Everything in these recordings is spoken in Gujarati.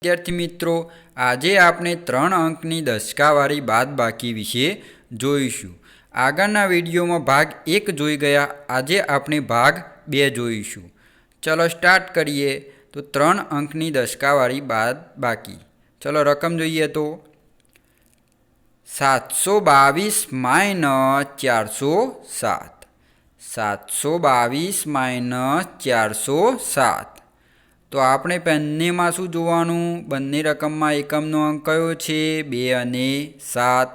વિદ્યાર્થી મિત્રો, આજે આપણે 3 અંકની દશકાવાળી બાદબાકી વિશે જોઈશું. આગળના વિડીયોમાં ભાગ 1 જોઈ ગયા. આજે આપણે ભાગ 2 જોઈશું. ચલો સ્ટાર્ટ કરીએ. તો 3 અંકની દશકાવાળી બાદબાકી. ચલો રકમ જોઈએ તો 722 માઇનસ 407. 722 માઇનસ 407. તો આપણે બંનેમાં શું જોવાનું? બંને રકમમાં એકમનો અંક કયો છે? 2 અને 7.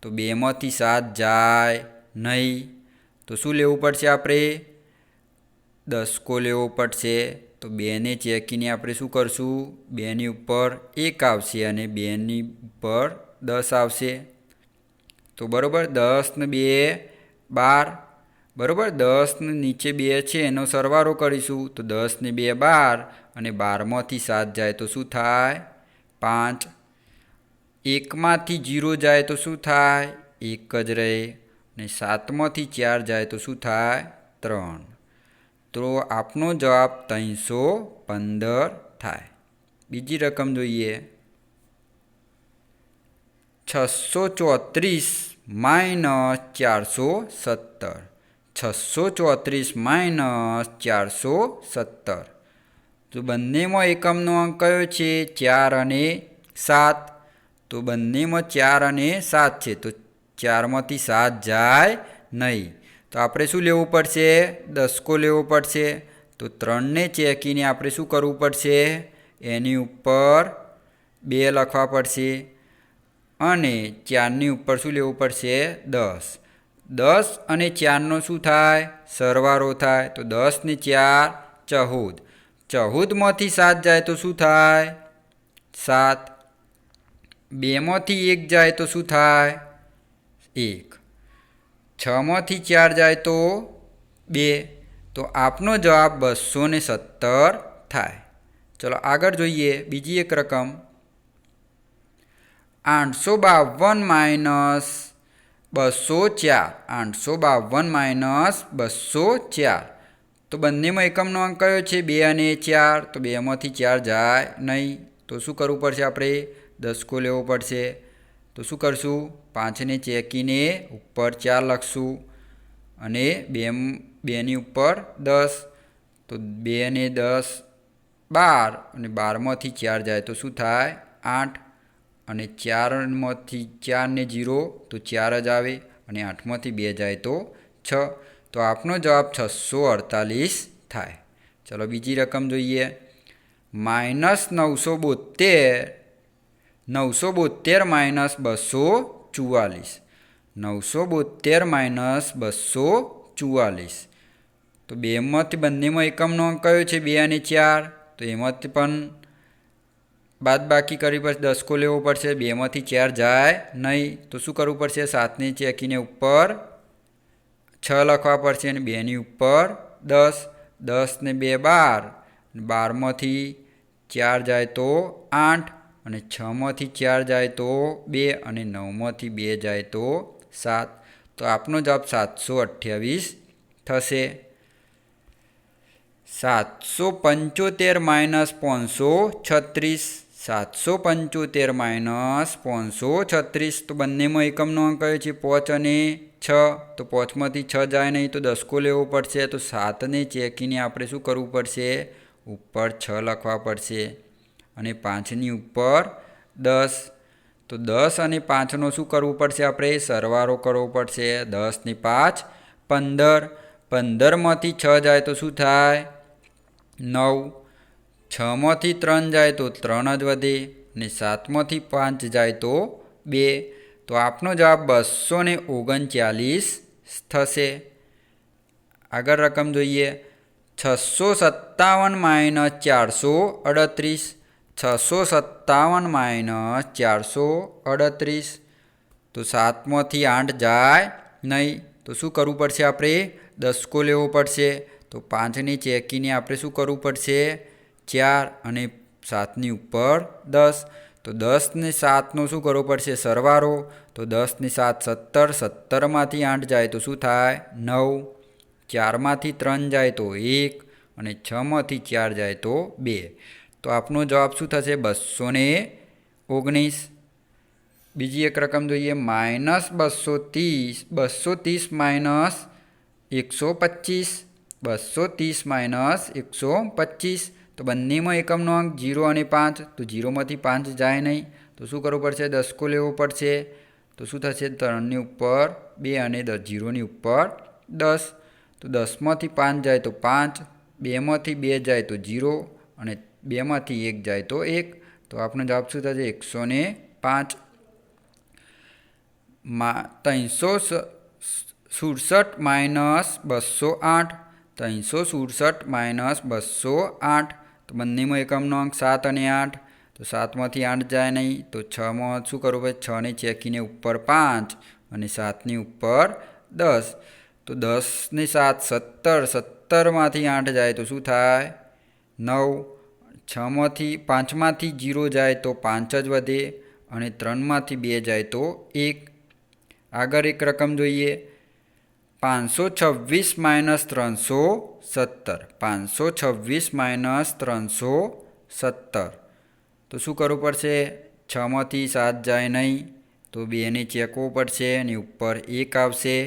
તો 2માંથી 7 જાય નહીં. તો શું લેવું પડશે? આપણે દસકો લેવો પડશે. તો 2ને ચેકીને આપણે શું કરશું? 2ની ઉપર 1 આવશે અને 2ની ઉપર 10 આવશે. તો બરાબર, 10 ને 2 12. બરાબર, 10 ને નીચે 2 છે એનો સરવાળો કરીશું. તો 10 ને 2 12 અને 12માંથી 7 જાય તો શું થાય? 5. 1માંથી 0 જાય તો શું થાય? 1 જ રહે. અને 7માંથી 4 જાય તો શું થાય? 3. તો આપનો જવાબ 315 થાય. બીજી રકમ જોઈએ. 634 માઇનસ 417. 634 માઇનસ 417. તો બંનેમાં એકમનો અંક કયો છે? 4 અને 7. તો બંનેમાં 4 અને 7 છે. તો 4માંથી 7 જાય નહીં. તો આપણે શું લેવું પડશે? દસકો લેવો પડશે. તો 3ને ચેકીને આપણે શું કરવું પડશે? એની ઉપર 2 લખવા પડશે અને 4ની ઉપર શું લેવું પડશે? 10. 10 અને 4નો શું થાય? સરવાળો થાય. તો 10 ને 4 14. 14માંથી 7 જાય તો શું થાય? 7. 2માંથી 1 જાય તો શું થાય? 1. 6માંથી 4 જાય તો 2. તો આપનો જવાબ 217 થાય. ચલો આગળ જોઈએ બીજી એક રકમ. 852 માઇનસ 204. 852 માઇનસ 204. તો બંનેમાં એકમનો અંક કયો છે? 2 અને 4. તો 2માંથી 4 જાય નહીં. તો શું કરવું પડશે? આપણે દસકો લેવો પડશે. તો શું કરશું? 5ને ચેકીને ઉપર 4 લખશું અને 2ની ઉપર 10. તો 2 ને 10 12 અને 12માંથી 4 જાય તો શું થાય? 8. અને 4માંથી 4 ને 0 તો 4 જ આવે અને 8માંથી 2 જાય તો 6. તો આપનો જવાબ 648 થાય. ચલો બીજી રકમ જોઈએ. માઇનસ 972. 972 માઇનસ 244. 972 માઇનસ 244. તો બંનેમાં એકમનો અંક કયો છે? 2 અને 4. તો એમાંથી પણ બાદબાકી કરવી પડશે. દસકો લેવો પડશે. 2માંથી 4 જાય નહીં. તો શું કરવું પડશે? 7ને ચેકીને ઉપર 6 લખવા પડશે અને 2ની ઉપર 10. 10 ને 2 12. 12માંથી 4 જાય તો 8 અને 6માંથી 4 જાય તો 2 અને 9માંથી 2 જાય તો 7. તો આપનો જવાબ 728 થશે. 775 માઇનસ 536. 775 માઇનસ 536. તો બંનેમાં એકમનો અંક કયો છે? 5 અને 6. તો 5માંથી 6 જાય નહીં. તો દસકો લેવો પડશે. તો 7ને ચેકીને આપણે શું કરવું પડશે? ઉપર 6 લખવા પડશે અને 5ની ઉપર 10. તો 10 અને 5નો શું કરવું પડશે? આપણે સરવાળો કરવો પડશે. 10 ને 5 15. 15માંથી 6 જાય તો શું થાય? 9. 6માંથી 3 જાય તો 3 જ વધે અને 7માંથી 5 જાય તો 2. તો આપનો જવાબ 239 થશે. આગળ રકમ જોઈએ. 657 માઇનસ 438. 657 માઇનસ 438. તો 7માંથી 8 જાય નહીં. તો શું કરવું પડશે? આપણે દસકો લેવો પડશે. તો 5ને ચેકીને આપણે શું કરવું પડશે? 4 અને 7ની ઉપર 10. તો 10 ને 7નો શું કરવો પડશે? સરવાળો. તો 10 ને 7 17. 17માંથી 8 જાય તો શું થાય? 9. 4માંથી 3 જાય તો 1 અને 6માંથી 4 જાય તો 2. તો આપનો જવાબ શું થશે? 219. બીજી એક રકમ જોઈએ, -230. 230 માઇનસ 125. 230 માઇનસ 125. તો બંનેમાં એકમનો અંક 0 અને 5. તો 0માંથી 5 જાય નહીં. તો શું કરવું પડશે? દસકો લેવો પડશે. તો શું થશે? 3ની ઉપર 2 અને 0ની ઉપર 10. તો 10માંથી 5 જાય તો 5. 2માંથી 2 જાય તો 0 અને 2માંથી 1 જાય તો 1. તો આપણો જવાબ શું થશે? 105. 367 માઇનસ 208. 367 માઇનસ 208. તો બંનેમાં એકમનો અંક 7 અને 8. તો 7માંથી 8 જાય નહીં. તો 6માં શું કરવું પડે? 6ને ચેકીને ઉપર 5 અને 7ની ઉપર 10. તો 10 ને 7 17. 17માંથી 8 જાય તો શું થાય? 9. 5માંથી 0 જાય તો 5 જ વધે અને 3માંથી 2 જાય તો 1. આગળ એક રકમ જોઈએ, 526 માઇનસ 317. 526 માઇનસ 317. તો શું કરવું પડશે? 6માંથી 7 જાય નહીં. તો 2ને ચેકવું પડશે. એની ઉપર 1 આવશે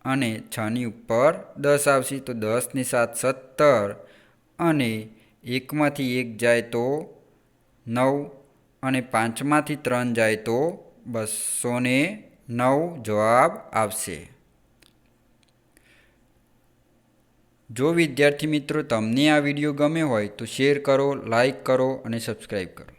અને 6ની ઉપર 10 આવશે. તો 10 ને 7 17 અને 1માંથી 1 જાય તો 9 અને 5માંથી 3 જાય તો 209 જવાબ આવશે. જો વિદ્યાર્થી મિત્રો તમને આ વિડીયો ગમ્યો હોય તો શેર કરો, લાઈક કરો અને સબસ્ક્રાઈબ કરો.